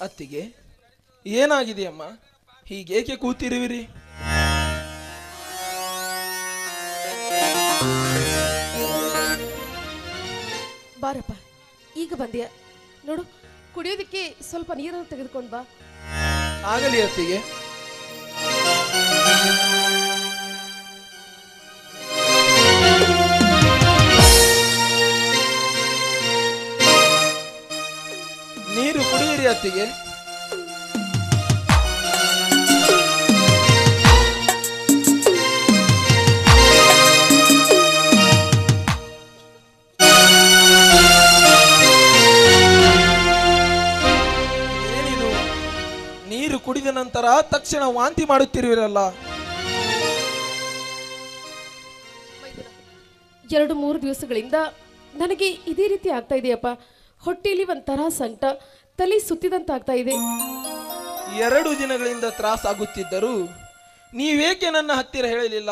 ಅತ್ತಿಗೆ, ಏನಾಗಿದೆಯಮ್ಮ? ಹೀಗೇಕೆ ಕೂತಿರುವಿರಿ? ಬಾರಪ್ಪ, ಈಗ ಬಂದ್ಯಾ ನೋಡು, ಕುಡಿಯೋದಕ್ಕೆ ಸ್ವಲ್ಪ ನೀರನ್ನು ತೆಗೆದುಕೊಂಡು ಬಾ. ಆಗಲಿ ಅತ್ತಿಗೆ. ನೀರು ಕುಡಿಯಿರಿ ಅತ್ತಿಗೆ. ಏನಿದು, ನೀರು ಕುಡಿದ ನಂತರ ತಕ್ಷಣ ವಾಂತಿ ಮಾಡುತ್ತಿರುವಿರಲ್ಲ? 2-3 ದಿವಸಗಳಿಂದ ನನಗೆ ಇದೇ ರೀತಿ ಆಗ್ತಾ ಇದೆಯಪ್ಪ. ಹೊಟ್ಟೆಯಲ್ಲಿ ಒಂಥರ ಸಂಟ, ತಲೆ ಸುತ್ತಿದಂತಾಗ್ತಾ ಇದೆ. 2 ದಿನಗಳಿಂದ ತ್ರಾಸಾಗುತ್ತಿದ್ದರೂ ನೀವೇಕೆ ನನ್ನ ಹತ್ತಿರ ಹೇಳಲಿಲ್ಲ?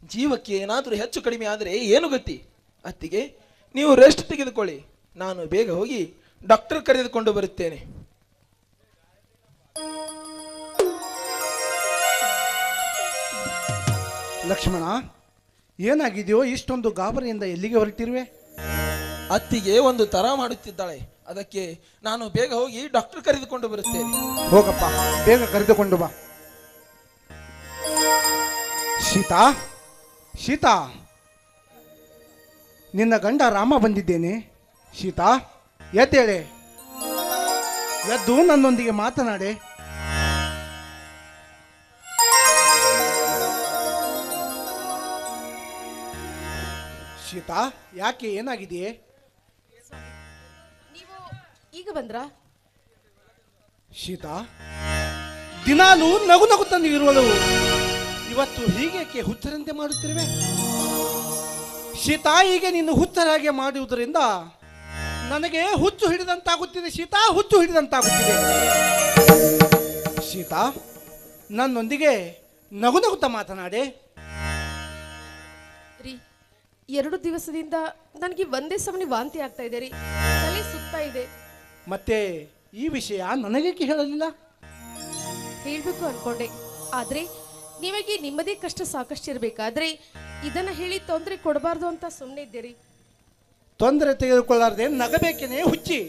ಜೀವಕ್ಕೆ ಏನಾದರೂ ಹೆಚ್ಚು ಕಡಿಮೆ ಆದರೆ ಏನು ಗತಿ? ಅತ್ತಿಗೆ, ನೀವು ರೆಸ್ಟ್ ತೆಗೆದುಕೊಳ್ಳಿ, ನಾನು ಬೇಗ ಹೋಗಿ ಡಾಕ್ಟರ್ ಕರೆದುಕೊಂಡು ಬರುತ್ತೇನೆ. ಲಕ್ಷ್ಮಣ, ಏನಾಗಿದೆಯೋ? ಇಷ್ಟೊಂದು ಗಾಬರಿಯಿಂದ ಎಲ್ಲಿಗೆ ಹೊರಟಿರುವೆ? ಅತ್ತಿಗೆ ಒಂದು ತರ ಮಾಡುತ್ತಿದ್ದಾಳೆ, ಅದಕ್ಕೆ ನಾನು ಬೇಗ ಹೋಗಿ ಡಾಕ್ಟರ್ ಕರೆದುಕೊಂಡು ಬರುತ್ತೇನೆ. ಹೋಗಪ್ಪ, ಬೇಗ ಕರೆದುಕೊಂಡು ಬಾ. ಸೀತಾ, ಸೀತಾ, ನಿನ್ನ ಗಂಡ ರಾಮ ಬಂದಿದ್ದೇನೆ. ಸೀತಾ, ಎದ್ದೇಳೆ, ಎದ್ದು ನನ್ನೊಂದಿಗೆ ಮಾತನಾಡೆ. ಸೀತಾ, ಯಾಕೆ, ಏನಾಗಿದೆಯೇ? ನೀವು ಈಗ ಬಂದ್ರಾ? ಸೀತಾ, ದಿನಾಲು ನಗು ನಗುತ್ತಂದು ಇರುವಳು, ಇವತ್ತು ಹೀಗೇಕೆ ಹುಚ್ಚರಂತೆ ಮಾಡುತ್ತಿರುವೆ? ಸೀತಾ, ಹೀಗೆ ನೀನು ಹುಚ್ಚರಾಗೆ ಮಾಡುವುದರಿಂದ ನನಗೆ ಹುಚ್ಚು ಹಿಡಿದಂತಾಗುತ್ತಿದೆ. ಸೀತಾ, ಹುಚ್ಚು ಹಿಡಿದಂತಾಗುತ್ತಿದೆ. ಸೀತಾ, ನನ್ನೊಂದಿಗೆ ನಗು ನಗುತ್ತಾ ಮಾತನಾಡೆ. ರೀ, 2 ದಿವಸದಿಂದ ನನಗೆ ಒಂದೇ ಸಮನೆ ವಾಂತಿ ಆಗ್ತಾ ಇದೆ ರೀ, ತಲೆ ಸುತ್ತಾ ಇದೆ. ಮತ್ತೆ ಈ ವಿಷಯ ನನಗೇಕೆ ಹೇಳಲಿಲ್ಲ? ಹೇಳ್ಬೇಕು ಅನ್ಕೊಂಡೆ, ಆದ್ರೆ ನಿಮಗೆ ನಿಮ್ಮದೇ ಕಷ್ಟ ಸಾಕಷ್ಟು ಇರಬೇಕಾದ್ರೆ ಇದನ್ನ ಹೇಳಿ ತೊಂದರೆ ಕೊಡಬಾರ್ದು ಅಂತ ಸುಮ್ಮನೆ ಇದ್ದೀರಿ. ತೊಂದರೆ ತೆಗೆದುಕೊಳ್ಳಾರದೆ ನಗಬೇಕೇನೆ ಹುಚ್ಚಿ?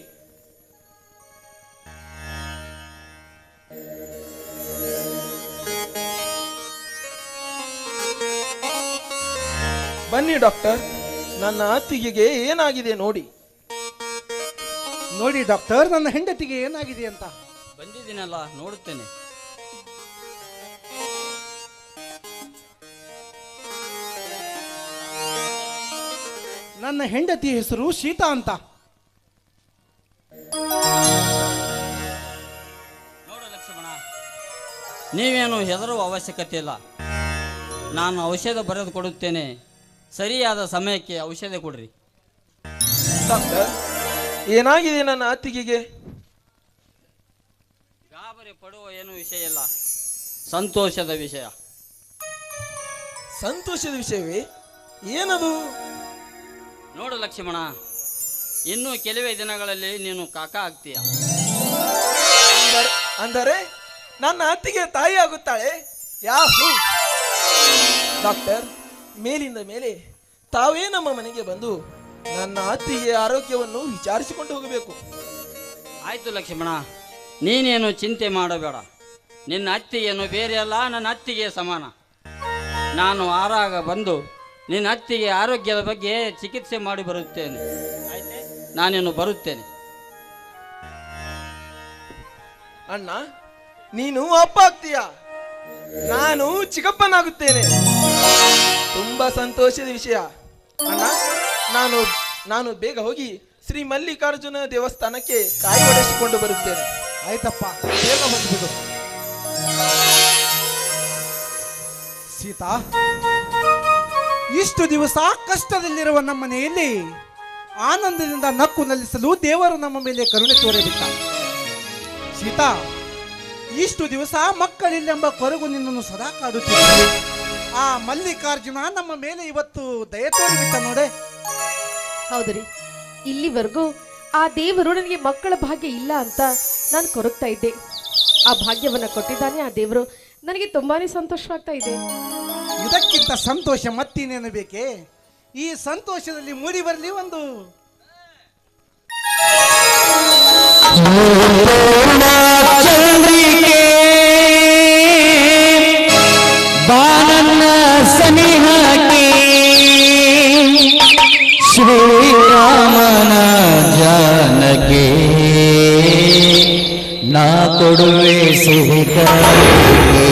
ಬನ್ನಿ ಡಾಕ್ಟರ್, ನನ್ನ ಅತ್ತಿಗೆಗೆ ಏನಾಗಿದೆ ನೋಡಿ. ನೋಡಿ ಡಾಕ್ಟರ್, ನನ್ನ ಹೆಂಡತಿಗೆ ಏನಾಗಿದೆ ಅಂತ. ಬಂದಿದ್ದೀನಲ್ಲ, ನೋಡುತ್ತೇನೆ. ನನ್ನ ಹೆಂಡತಿ ಹೆಸರು ಸೀತಾ ಅಂತ. ನೋಡು ಲಕ್ಷ್ಮಣ, ನೀವೇನು ಹೆದರುವ ಅವಶ್ಯಕತೆ ಇಲ್ಲ. ನಾನು ಔಷಧ ಬರೆದು ಕೊಡುತ್ತೇನೆ, ಸರಿಯಾದ ಸಮಯಕ್ಕೆ ಔಷಧ ಕೊಡ್ರಿ. ಡಾಕ್ಟರ್, ಏನಾಗಿದೆ ನನ್ನ ಅತ್ತಿಗೆಗೆ? ಗಾಬರಿ ಪಡುವ ಏನು ವಿಷಯ ಇಲ್ಲ, ಸಂತೋಷದ ವಿಷಯ. ಸಂತೋಷದ ವಿಷಯವೇ? ಏನದು? ನೋಡು ಲಕ್ಷ್ಮಣ, ಇನ್ನು ಕೆಲವೇ ದಿನಗಳಲ್ಲಿ ನೀನು ಕಾಕ ಆಗ್ತೀಯ. ಅಂದರೆ ನನ್ನ ಅತ್ತಿಗೆ ತಾಯಿ ಆಗುತ್ತಾಳೆ? ಯಾಹೂ! ಡಾಕ್ಟರ್, ಮೇಲಿಂದ ಮೇಲೆ ತಾವೇ ನಮ್ಮ ಮನೆಗೆ ಬಂದು ನನ್ನ ಅತ್ತಿಗೆ ಆರೋಗ್ಯವನ್ನು ವಿಚಾರಿಸಿಕೊಂಡು ಹೋಗಬೇಕು. ಆಯ್ತು ಲಕ್ಷ್ಮಣ, ನೀನೇನು ಚಿಂತೆ ಮಾಡಬೇಡ. ನಿನ್ನ ಅತ್ತಿಗೆಯನ್ನು ಬೇರೆ ಅಲ್ಲ, ನನ್ನ ಅತ್ತಿಗೆ ಸಮಾನ. ನಾನು ಆರಾಗ ಬಂದು ನಿನ್ನ ಅತ್ತಿಗೆ ಆರೋಗ್ಯದ ಬಗ್ಗೆ ಚಿಕಿತ್ಸೆ ಮಾಡಿ ಬರುತ್ತೇನೆ. ಆಯ್ತೆ, ನಾನೇನು ಬರುತ್ತೇನೆ. ಅಣ್ಣ, ನೀನು ಅಪ್ಪ ಆಗ್ತೀಯ, ನಾನು ಚಿಕ್ಕಪ್ಪನಾಗುತ್ತೇನೆ. ತುಂಬಾ ಸಂತೋಷದ ವಿಷಯ. ಅಣ್ಣ, ನಾನು ಬೇಗ ಹೋಗಿ ಶ್ರೀ ಮಲ್ಲಿಕಾರ್ಜುನ ದೇವಸ್ಥಾನಕ್ಕೆ ಕಾಯಿ ಒಡೆಸಿಕೊಂಡು ಬರುತ್ತೇನೆ. ಆಯ್ತಪ್ಪ, ಬೇಗ ಬಂದ್ಬಿಡು. ಸೀತಾ, ಇಷ್ಟು ದಿವಸ ಕಷ್ಟದಲ್ಲಿರುವ ನಮ್ಮ ಮನೆಯಲ್ಲಿ ಆನಂದದಿಂದ ನಕ್ಕು ನಲಿಸಲು ದೇವರು ನಮ್ಮ ಮೇಲೆ ಕರುಣೆ ತೋರಿಬಿಟ್ಟ. ಸೀತಾ, ಇಷ್ಟು ದಿವಸ ಮಕ್ಕಳಿಲ್ಲೆಂಬ ಕೊರಗು ನಿನ್ನನ್ನು ಸದಾ ಕಾಡುತ್ತಿದ್ದ ಆ ಮಲ್ಲಿಕಾರ್ಜುನ ನಮ್ಮ ಮೇಲೆ ಇವತ್ತು ದಯ ತೋರಿಬಿಟ್ಟ ನೋಡೆ. ಹೌದ್ರಿ, ಇಲ್ಲಿವರೆಗೂ ಆ ದೇವರು ನನಗೆ ಮಕ್ಕಳ ಭಾಗ್ಯ ಇಲ್ಲ ಅಂತ ನಾನು ಕೊರಗ್ತಾ ಇದ್ದೆ. ಆ ಭಾಗ್ಯವನ್ನು ಕೊಟ್ಟಿದ್ದಾನೆ ಆ ದೇವರು. ನನಗೆ ತುಂಬಾನೇ ಸಂತೋಷವಾಗ್ತಾ ಇದೆ. ಇದಕ್ಕಿಂತ ಸಂತೋಷ ಮತ್ತಿನ್ನೇನು ಬೇಕೆ? ಈ ಸಂತೋಷದಲ್ಲಿ ಮೂಡಿ ಬರಲಿ ಒಂದು ಚಂದ್ರಿಕೆ ಬಾನನ್ನ ಸನಿಹಕ್ಕೆ ಶ್ರೀರಾಮನ ಜಾನಗೆ ನಾ ಕೊಡುವೆ ಸಿಹಿ ಕಾಣಿಕೆ.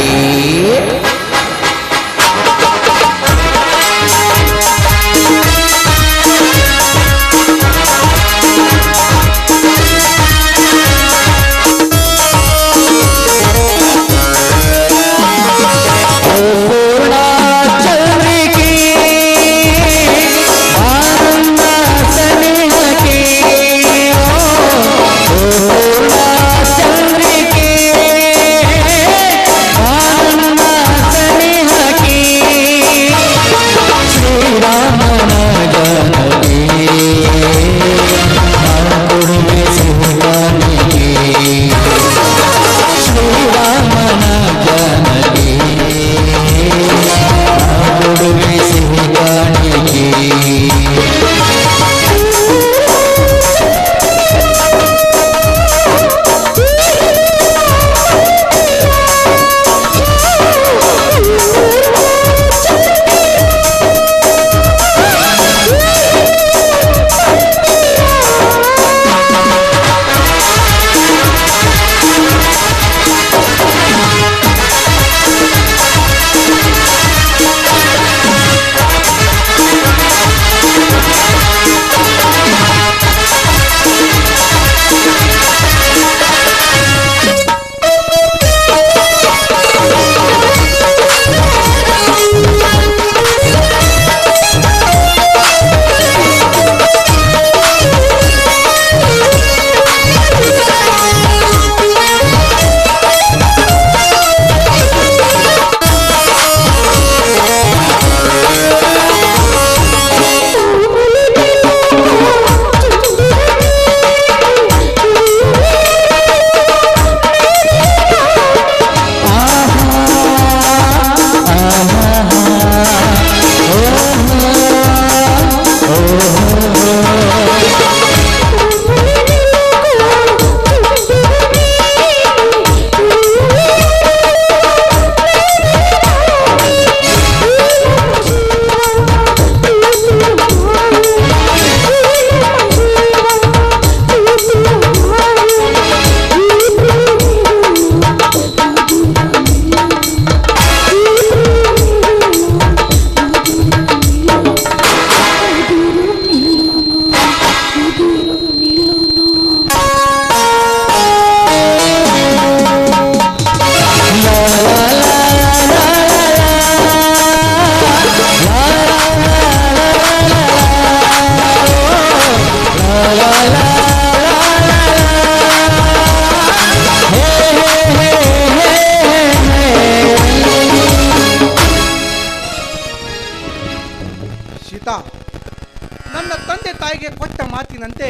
ನನ್ನ ತಂದೆ ತಾಯಿಗೆ ಕೊಟ್ಟ ಮಾತಿನಂತೆ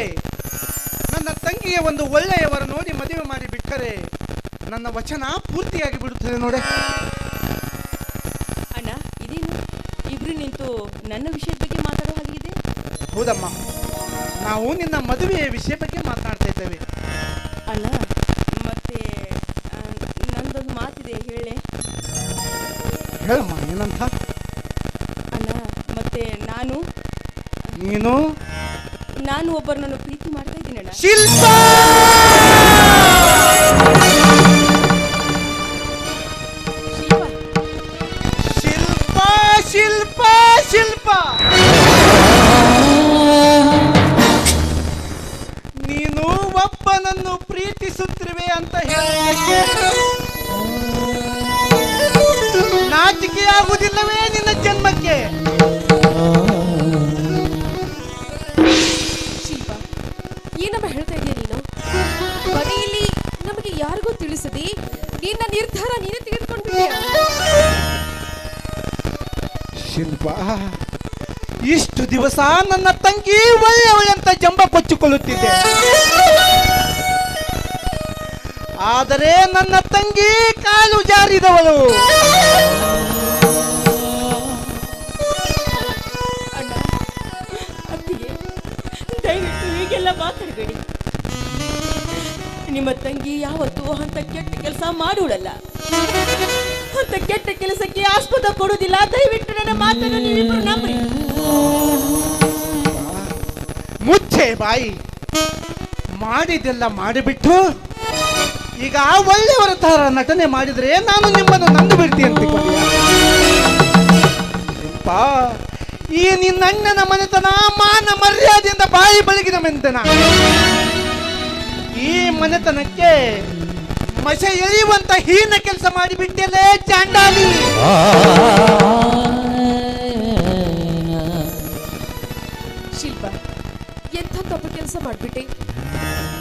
ನನ್ನ ತಂಗಿಗೆ ಒಂದು ಒಳ್ಳೆಯವರ ನೋಡಿ ಮದುವೆ ಮಾಡಿ ಬಿಟ್ಟರೆ ನನ್ನ ವಚನ ಪೂರ್ತಿಯಾಗಿ ಬಿಡುತ್ತದೆ ನೋಡೆ. ಅಣ್ಣ, ಇದೇನು ಇಬ್ರು ನಿಂತು ನನ್ನ ವಿಷಯದ ಬಗ್ಗೆ ಮಾತಾಡೋ ಹಾಗಿದೆ? ಹೌದಮ್ಮ, ನಾವು ನಿನ್ನ ಮದುವೆಯ ವಿಷಯ ಬಗ್ಗೆ ಮಾತನಾಡ್ತಾ ಇದ್ದೇವೆ. ಅಣ್ಣ, ಮತ್ತೆ ನಂದೊಂದು ಮಾತಿದೆ, ಹೇಳೆ. ಹೇಳಮ್ಮ, ಏನಂತ? ಅಣ್ಣ, ಮತ್ತೆ ನಾನು ಒಬ್ಬರನ್ನು ಪ್ರೀತಿ ಮಾಡ್ತಾ ಇದ್ದೀನಿ ಅಣ್ಣ. ಶಿಲ್ಪ ಶಿಲ್ಪ ಶಿಲ್ಪ ಶಿಲ್ಪ ನೀನು ಒಬ್ಬನನ್ನು ಪ್ರೀತಿಸುತ್ತಿರುವೆ ಅಂತ ಹೇಳಿ ನಾಚಿಕೆ ಆಗುವುದಿಲ್ಲವೇ ನಿನ್ನ ಜನ್ಮಕ್ಕೆ? ಶಿಲ್ಪ, ಏನಮ್ಮ ಹೇಳ್ತಾ ಇದೀಯ ನೀನು? ಮನೆಯಲ್ಲಿ ನಮಗೆ ಯಾರಿಗೂ ತಿಳಿಸದೆ ನಿನ್ನ ನಿರ್ಧಾರ ನೀನೇ ತೆಗೆದುಕೊಂಡಿದ್ದೀಯ. ಶಿಲ್ಪ, ಇಷ್ಟು ದಿವಸ ನನ್ನ ತಂಗಿ ಒಳ್ಳೆಯವಳೆ ಅಂತ ಜಂಬ ಕೊಚ್ಚಿಕೊಳ್ಳುತ್ತಿದ್ದೆ. ಆದರೆ ನನ್ನ ತಂಗಿ ಕಾಲು ಜಾರಿದವಳು. ಅಣ್ಣ ಅತ್ತಿಗೆ ದಯವಿಟ್ಟು ಹೀಗೆಲ್ಲ ಮಾತಾಡಬೇಡಿ. ನಿಮ್ಮ ತಂಗಿ ಯಾವತ್ತೂ ಅಂತ ಕೆಟ್ಟ ಕೆಲಸ ಮಾಡುವುಳಲ್ಲ. ಅಂತ ಕೆಟ್ಟ ಕೆಲಸಕ್ಕೆ ಆಸ್ಪದ ಕೊಡುವುದಿಲ್ಲ. ದಯವಿಟ್ಟು ನನ್ನ ಮಾತನ್ನು ನೀವಿಬ್ಬರು ನಂಬ್ರಿ. ಮುಚ್ಚೆ ಬಾಯಿ. ಮಾಡಿದೆಲ್ಲ ಮಾಡಿಬಿಟ್ಟು ಈಗ ಒಳ್ಳೆಯವರ ತರ ನಟನೆ ಮಾಡಿದ್ರೆ ನಾನು ನಿಮ್ಮನ್ನು ನಂದು ಬಿಡ್ತೀನಿ ಅಂತಿಕೊಳ್ಳಿ. ಈ ನಿನ್ನಣ್ಣನ ಮನೆತನ ಮಾನ ಮರ್ಯಾದೆಯಿಂದ ಬಾಯಿ ಬೆಳಗಿದ ಮೆಂತನ. ಈ ಮನೆತನಕ್ಕೆ ಮಸೆ ಎಳೆಯುವಂತ ಹೀನ ಕೆಲಸ ಮಾಡಿಬಿಟ್ಟೆಲೇ ಚಾಂಡಾಲಿ. ಶಿಲ್ಪ, ಎಂಥ ತಪ್ಪು ಕೆಲಸ ಮಾಡ್ಬಿಟ್ಟೆ.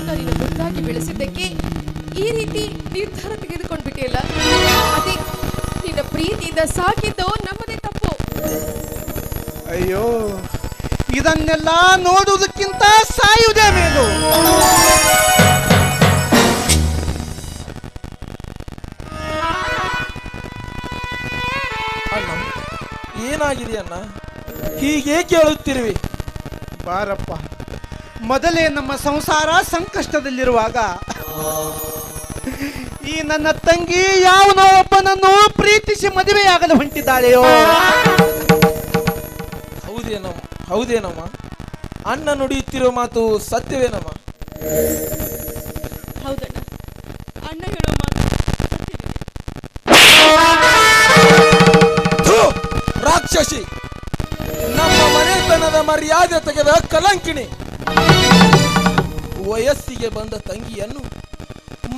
ನಾನಿನ ಮುದ್ದಾಗಿ ಬೆಳೆಸಿದ್ದಕ್ಕೆ ಈ ರೀತಿ ನಿರ್ಧಾರ ತೆಗೆದುಕೊಂಡ್ಬಿಟ್ಟಿಲ್ಲ. ಅದೇ ನಿನ್ನ ಪ್ರೀತಿಯಿಂದ ಸಾಕಿದ್ದು ನಮ್ಮದೇ ತಪ್ಪು. ಅಯ್ಯೋ, ಇದನ್ನೆಲ್ಲ ನೋಡುವುದಕ್ಕಿಂತ ಸಾಯುವುದೇ ಮೇಲು. ಅಣ್ಣ, ಏನಾಗಿದೆ ಅಣ್ಣ? ಹೀಗೇಕೆ ಹೇಳುತ್ತಿರುವಿ? ಬಾರಪ್ಪ, ಮೊದಲೇ ನಮ್ಮ ಸಂಸಾರ ಸಂಕಷ್ಟದಲ್ಲಿರುವಾಗ ಈ ನನ್ನ ತಂಗಿ ಯಾವನೋ ಒಬ್ಬನನ್ನು ಪ್ರೀತಿಸಿ ಮದುವೆಯಾಗಲು ಹೊಂಟಿದ್ದಾಳೆಯೋ. ಹೌದೇನಮ್ಮ? ಅಣ್ಣ ನುಡಿಯುತ್ತಿರುವ ಮಾತು ಸತ್ಯವೇನಮ್ಮ? ಹೌದಣ್ಣ, ಅಣ್ಣ ಹೇಳೋ ಮಾತು ಸತ್ಯವೇ. ಥು, ರಾಕ್ಷಸಿ! ನಮ್ಮ ಮನೆತನದ ಮರ್ಯಾದೆ ತೆಗೆದ ಕಲಂಕಿಣಿ. ವಯಸ್ಸಿಗೆ ಬಂದ ತಂಗಿಯನ್ನು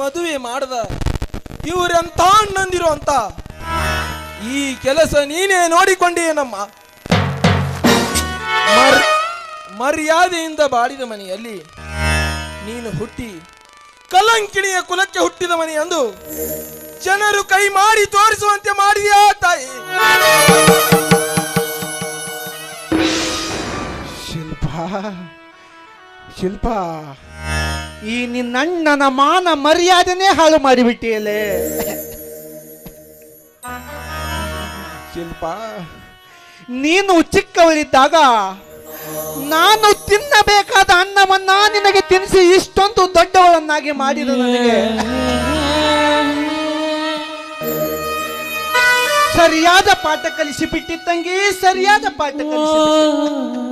ಮದುವೆ ಮಾಡದ ಇವರೆಂತ ಅಣ್ಣಂದಿರೋ ಅಂತ ಈ ಕೆಲಸ ನೀನೇ ನೋಡಿಕೊಂಡೇನಮ್ಮ. ಮರ್ಯಾದೆಯಿಂದ ಬಾಡಿದ ಮನೆಯಲ್ಲಿ ನೀನು ಹುಟ್ಟಿ ಕಲಂಕಿಣಿಯ ಕುಲಕ್ಕೆ ಹುಟ್ಟಿದ ಮನೆ ಎಂದು ಜನರು ಕೈ ಮಾಡಿ ತೋರಿಸುವಂತೆ ಮಾಡಿದ್ಯಾ ತಾಯಿ? ಶಿಲ್ಪ, ಈ ನಿನ್ನಣ್ಣನ ಮಾನ ಮರ್ಯಾದೆನೇ ಹಾಳು ಮಾಡಿಬಿಟ್ಟಿಯಲೇ. ಶಿಲ್ಪ, ನೀನು ಚಿಕ್ಕವಳಿದ್ದಾಗ ನಾನು ತಿನ್ನಬೇಕಾದ ಅನ್ನವನ್ನ ನಿನಗೆ ತಿನ್ನಿಸಿ ಇಷ್ಟೊಂದು ದೊಡ್ಡವಳನ್ನಾಗಿ ಮಾಡಿದ ನನಗೆ ಸರಿಯಾದ ಪಾಠ ಕಲಿಸಿಬಿಟ್ಟಿ ತಂಗಿ, ಸರಿಯಾದ ಪಾಠ ಕಲಿಸಿಬಿಟ್ಟಿ.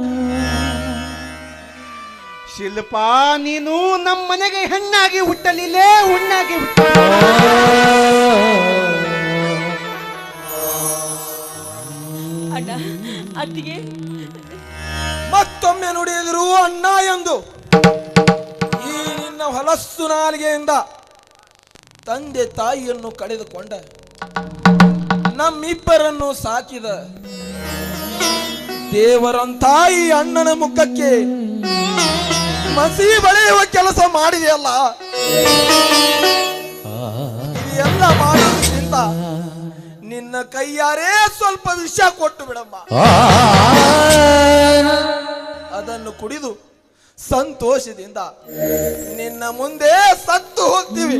ಶಿಲ್ಪ, ನೀನು ನಮ್ಮ ಮನೆಗೆ ಹೆಣ್ಣಾಗಿ ಹುಟ್ಟಲಿಲ್ಲೇ, ಹುಣ್ಣಾಗಿ ಹುಟ್ಟ. ಅಣ್ಣ, ಅತ್ತಿಗೆ ಮತ್ತೊಮ್ಮೆ ನುಡಿದರು ಅಣ್ಣ ಎಂದು ಈ ನಿನ್ನ ಹೊಲಸ್ಸು ನಾಲಿಗೆಯಿಂದ ತಂದೆ ತಾಯಿಯನ್ನು ಕಳೆದುಕೊಂಡ ನಮ್ಮಿಬ್ಬರನ್ನು ಸಾಕಿದ ದೇವರಂತ ಈ ಅಣ್ಣನ ಮುಖಕ್ಕೆ ಮಸಿ ಬಳೆಯುವ ಕೆಲಸ ಮಾಡಿದೆಯಲ್ಲ. ಎಲ್ಲ ಮಾಡೋದಕ್ಕಿಂತ ನಿನ್ನ ಕೈಯಾರೇ ಸ್ವಲ್ಪ ವಿಷ ಕೊಟ್ಟು ಬಿಡಮ್ಮ. ಅದನ್ನು ಕುಡಿದು ಸಂತೋಷದಿಂದ ನಿನ್ನ ಮುಂದೆ ಸತ್ತು ಹೋಗ್ತೀವಿ.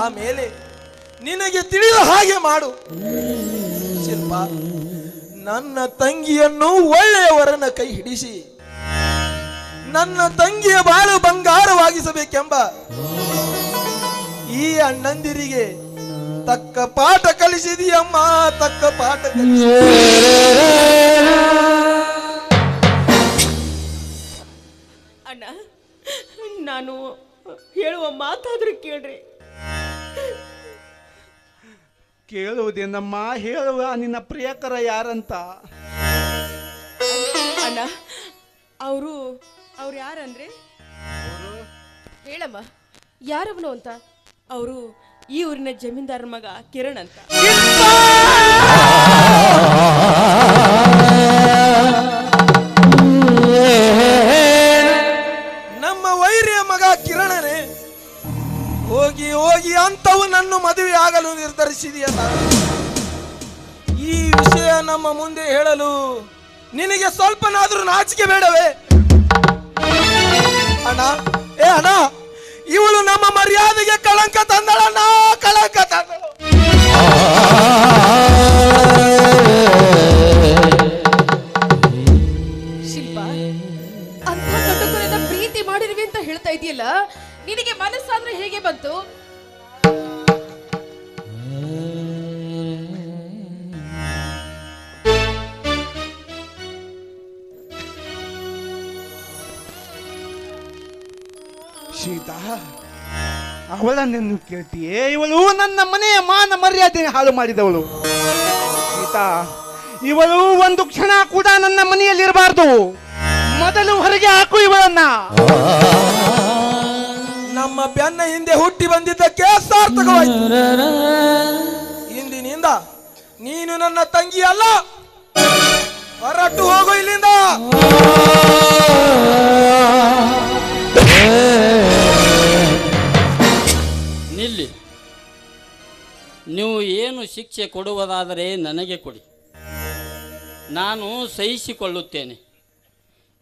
ಆಮೇಲೆ ನಿನಗೆ ತಿಳಿದ ಹಾಗೆ ಮಾಡು. ಶಿಲ್ಪ, ನನ್ನ ತಂಗಿಯನ್ನು ಒಳ್ಳೆಯವರನ್ನ ಕೈ ಹಿಡಿಸಿ ನನ್ನ ತಂಗಿಯ ಬಾಳು ಬಂಗಾರವಾಗಿಸಬೇಕೆಂಬ ಈ ಅಣ್ಣಂದಿರಿಗೆ ತಕ್ಕ ಪಾಠ ಕಲಿಸಿದೀಯಮ್ಮ, ತಕ್ಕ ಪಾಠ ಕಲಿಸಿ. ಅಣ್ಣ, ನಾನು ಹೇಳುವ ಮಾತಾದ್ರೂ ಕೇಳ್ರಿ. ಕೇಳುವುದೇನಮ್ಮ, ಹೇಳುವ ನಿನ್ನ ಪ್ರಿಯಕರ ಯಾರಂತ? ಅಣ್ಣ, ಅವರು ಯಾರಂದ್ರೆ? ಹೇಳಮ್ಮ, ಯಾರವನು ಅಂತ? ಅವರು ಈ ಊರಿನ ಜಮೀನ್ದಾರ ಮಗ ಕಿರಣ್ ಅಂತ. ನಮ್ಮ ವೈರಿಯ ಮಗ ಕಿರಣನೇ ಹೋಗಿ ಹೋಗಿ ಅಂತವು ನನ್ನ ಮದುವೆ ಆಗಲು ನಿರ್ಧರಿಸಿದೆಯಲ್ಲ. ಈ ವಿಷಯ ನಮ್ಮ ಮುಂದೆ ಹೇಳಲು ನಿನಗೆ ಸ್ವಲ್ಪನಾದ್ರೂ ನಾಚಿಕೆ ಬೇಡವೇ? ಅಣ್ಣ, ಅಣ್ಣ, ಕಳಂಕ ತಂದಳಣ್ಣ, ಕಳಂಕ ತಂದಳು. ಶಿಲ್ಪ, ಅಂತ ಕಟುಕರನ್ನ ಪ್ರೀತಿ ಮಾಡಿರುವೆ ಅಂತ ಹೇಳ್ತಾ ಇದೆಯಲ್ಲ, ನಿನಗೆ ಮನಸ್ಸಾದ್ರೆ ಹೇಗೆ ಬಂತು? ಸೀತಾ, ಅವಳನ್ನು ಕೇಳ್ತೀಯೇ? ಇವಳು ನನ್ನ ಮನೆಯ ಮಾನ ಮರ್ಯಾದೆ ಹಾಳು ಮಾಡಿದವಳು. ಸೀತಾ, ಇವಳು ಒಂದು ಕ್ಷಣ ಕೂಡ ನನ್ನ ಮನೆಯಲ್ಲಿರಬಾರ್ದು. ಮೊದಲು ಹೊರಗೆ ಹಾಕು ಇವಳನ್ನ. ನಮ್ಮ ಬೆನ್ನ ಹಿಂದೆ ಹುಟ್ಟಿ ಬಂದಿದ್ದಕ್ಕೆ ಸಾರ್ಥಕವಾಯಿತು. ಇಂದಿನಿಂದ ನೀನು ನನ್ನ ತಂಗಿ ಅಲ್ಲ, ಹೊರಟು ಹೋಗು ಇಲ್ಲಿಂದ. ನಿಲ್ಲಿ. ನೀವು ಏನು ಶಿಕ್ಷೆ ಕೊಡುವುದಾದರೆ ನನಗೆ ಕೊಡಿ, ನಾನು ಸಹಿಸಿಕೊಳ್ಳುತ್ತೇನೆ.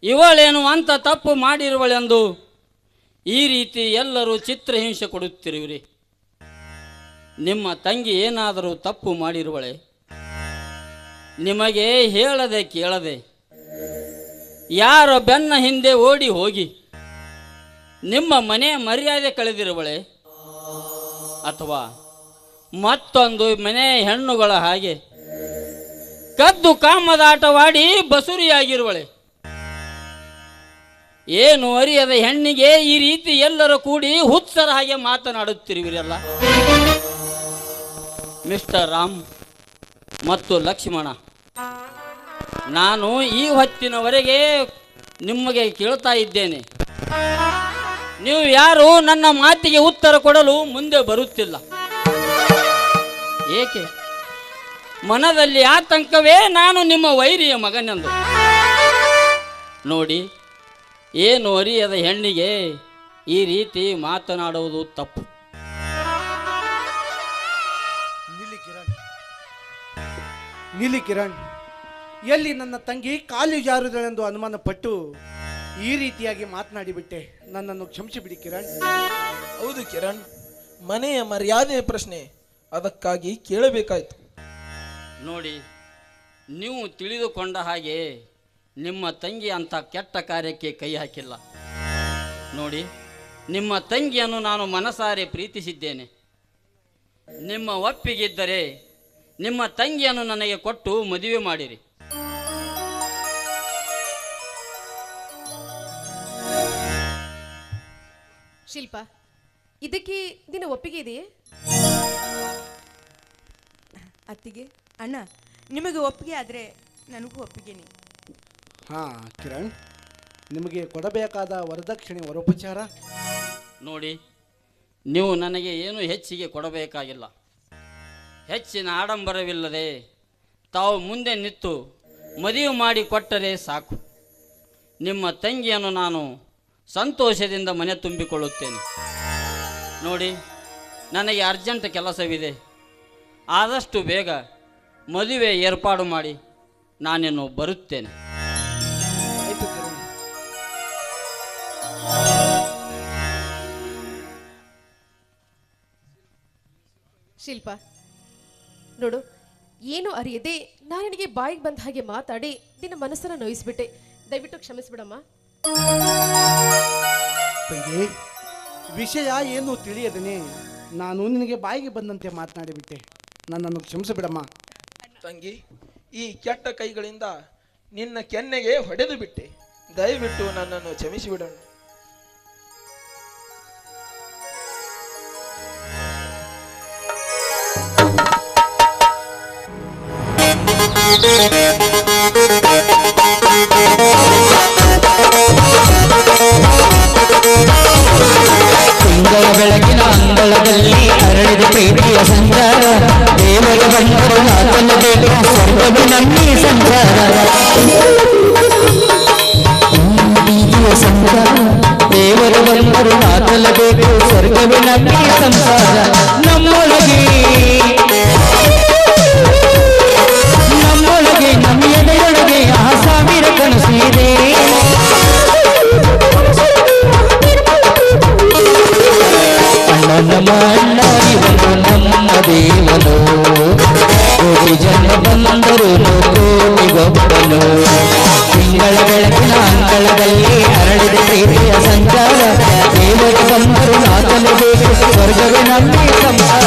ಇವಳೇನು ಅಂತ ತಪ್ಪು ಮಾಡಿರುವಳೆಂದು ಈ ರೀತಿ ಎಲ್ಲರೂ ಚಿತ್ರಹಿಂಸೆ ಕೊಡುತ್ತಿರುವಿರಿ. ನಿಮ್ಮ ತಂಗಿ ಏನಾದರೂ ತಪ್ಪು ಮಾಡಿರುವಳೆ? ನಿಮಗೆ ಹೇಳದೆ ಕೇಳದೆ ಯಾರ ಬೆನ್ನ ಹಿಂದೆ ಓಡಿ ಹೋಗಿ ನಿಮ್ಮ ಮನೆಯ ಮರ್ಯಾದೆ ಕಳೆದಿರುವಳೆ? ಅಥವಾ ಮತ್ತೊಂದು ಮನೆಯ ಹೆಣ್ಣುಗಳ ಹಾಗೆ ಕದ್ದು ಕಾಮದಾಟವಾಡಿ ಬಸುರಿಯಾಗಿರುವಳೆ? ಏನು ಅರಿಯದ ಹೆಣ್ಣಿಗೆ ಈ ರೀತಿ ಎಲ್ಲರೂ ಕೂಡಿ ಹುಚ್ಚರ ಹಾಗೆ ಮಾತನಾಡುತ್ತಿರುವಿರಲ್ಲ. ಮಿಸ್ಟರ್ ರಾಮ್ ಮತ್ತು ಲಕ್ಷ್ಮಣ, ನಾನು ಈ ಹೊತ್ತಿನವರೆಗೆ ನಿಮಗೆ ಕೇಳ್ತಾ ಇದ್ದೇನೆ. ನೀವು ಯಾರು ನನ್ನ ಮಾತಿಗೆ ಉತ್ತರ ಕೊಡಲು ಮುಂದೆ ಬರುತ್ತಿಲ್ಲ. ಏಕೆ? ಮನದಲ್ಲಿ ಆತಂಕವೇ ನಾನು ನಿಮ್ಮ ವೈರಿಯ ಮಗನೆಂದು. ನೋಡಿ, ಏನು ಅರಿಯದ ಹೆಣ್ಣಿಗೆ ಈ ರೀತಿ ಮಾತನಾಡುವುದು ತಪ್ಪು. ನಿಲ್ಲಿ ಕಿರಣ್, ಎಲ್ಲಿ ನನ್ನ ತಂಗಿ ಕಾಲು ಜಾರುದಳೆಂದು ಅನುಮಾನ ಪಟ್ಟು ಈ ರೀತಿಯಾಗಿ ಮಾತನಾಡಿಬಿಟ್ಟೆ. ನನ್ನನ್ನು ಕ್ಷಮಿಸಿಬಿಡಿ ಕಿರಣ್. ಹೌದು ಕಿರಣ್, ಮನೆಯ ಮರ್ಯಾದೆಯ ಪ್ರಶ್ನೆ, ಅದಕ್ಕಾಗಿ ಕೇಳಬೇಕಾಯ್ತು. ನೋಡಿ, ನೀವು ತಿಳಿದುಕೊಂಡ ಹಾಗೆ ನಿಮ್ಮ ತಂಗಿ ಅಂತ ಕೆಟ್ಟ ಕಾರ್ಯಕ್ಕೆ ಕೈ ಹಾಕಿಲ್ಲ. ನೋಡಿ, ನಿಮ್ಮ ತಂಗಿಯನ್ನು ನಾನು ಮನಸಾರೆ ಪ್ರೀತಿಸಿದ್ದೇನೆ. ನಿಮ್ಮ ಒಪ್ಪಿಗಿದ್ದರೆ ನಿಮ್ಮ ತಂಗಿಯನ್ನು ನನಗೆ ಕೊಟ್ಟು ಮದುವೆ ಮಾಡಿರಿ. ಶಿಲ್ಪ, ಇದಕ್ಕೆ ನಿನ್ನ ಒಪ್ಪಿಗೆ ಇದೆಯೇ? ಅತ್ತಿಗೆ, ಅಣ್ಣ, ನಿಮಗೆ ಒಪ್ಪಿಗೆ ಆದರೆ ನನಗೂ ಒಪ್ಪಿಗೆನಿ. ಹಾ ಕಿರಣ್, ನಿಮಗೆ ಕೊಡಬೇಕಾದ ವರದಕ್ಷಿಣೆ ವರೋಪಚಾರ ನೋಡಿ, ನೀವು ನನಗೆ ಏನು ಹೆಚ್ಚಿಗೆ ಕೊಡಬೇಕಾಗಿಲ್ಲ. ಹೆಚ್ಚಿನ ಆಡಂಬರವಿಲ್ಲದೆ ತಾವು ಮುಂದೆ ನಿಂತು ಮದುವೆ ಮಾಡಿ ಕೊಟ್ಟರೆ ಸಾಕು. ನಿಮ್ಮ ತಂಗಿಯನ್ನು ನಾನು ಸಂತೋಷದಿಂದ ಮನೆ ತುಂಬಿಕೊಳ್ಳುತ್ತೇನೆ. ನೋಡಿ, ನನಗೆ ಅರ್ಜೆಂಟ್ ಕೆಲಸವಿದೆ. ಆದಷ್ಟು ಬೇಗ ಮದುವೆ ಏರ್ಪಾಡು ಮಾಡಿ ನಾನಿನ್ನು ಬರುತ್ತೇನೆ. ಆಯ್ತು ಕಿರಣ್. ಶಿಲ್ಪ, ನೋಡು, ಏನು ಅರಿಯದೆ ನಾನು ನಿನಗೆ ಬಾಯಿಗೆ ಬಂದ ಹಾಗೆ ಮಾತಾಡಿ ನಿನ್ನ ಮನಸ್ಸನ್ನು ನೋಯಿಸ್ಬಿಟ್ಟೆ. ದಯವಿಟ್ಟು ಕ್ಷಮಿಸ್ಬಿಡಮ್ಮ. ತಂಗಿ, ವಿಷಯ ಏನು ತಿಳಿಯದೇನೆ ನಾನು ನಿನಗೆ ಬಾಯಿಗೆ ಬಂದಂತೆ ಮಾತನಾಡಿಬಿಟ್ಟೆ. ನನ್ನನ್ನು ಕ್ಷಮಿಸಿಬಿಡಮ್ಮ. ತಂಗಿ, ಈ ಕೆಟ್ಟ ಕೈಗಳಿಂದ ನಿನ್ನ ಕೆನ್ನೆಗೆ ಹೊಡೆದು ಬಿಟ್ಟೆ. ದಯವಿಟ್ಟು ನನ್ನನ್ನು ಕ್ಷಮಿಸಿಬಿಡೋಣ. ತಿಂಗಳ ಬೆಳಗಿನ ಅಂಗಳದಲ್ಲಿ ಅರಳಿದ ಪ್ರೀತಿಯ ಸಂಚಾರ, ದೇವರ ಬಂದರು ನಾತಲ್ಲಬೇಕು ಸ್ವರ್ಗವು ನಮ್ಮಿ ಸಂಚಾರ. ಪ್ರೀತಿಯ ಸಂಚಾರ, ದೇವರ ಬಂದರು ನಾತಲ್ಲಬೇಕು ಸ್ವರ್ಗವು ನಮ್ಮಿ ಸಂಸಾರ. ನಮ್ಮೊಳಗೆ ನಮ್ಮ ಎದೆಯೊಳಗೆ ಆ ಸಾವಿರ ಕನಸಿದೆ. ಅಣ್ಣ ನಮ್ಮ ಅಣ್ಣ ಇವನು ನಮ್ಮ ದೇವನು ಕೋಟಿ ಜನ ಬಂದರು ಕೋಟಿಗೊಬ್ಬನು ತಿಂಗಳ ಬೆಳಕಿನ ಅಂಗಳದಲ್ಲಿ ಹರಡಿದ ಪ್ರೀತಿಯ ಸಂಚಾರ ದೇವರಿಗೆ ಬಂದರು ನಾಚಲೇಬೇಕು ಸ್ವರ್ಗವೇ ನಮ್ಮೇ ಸಂಸಾರ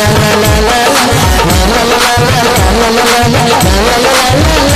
la la la la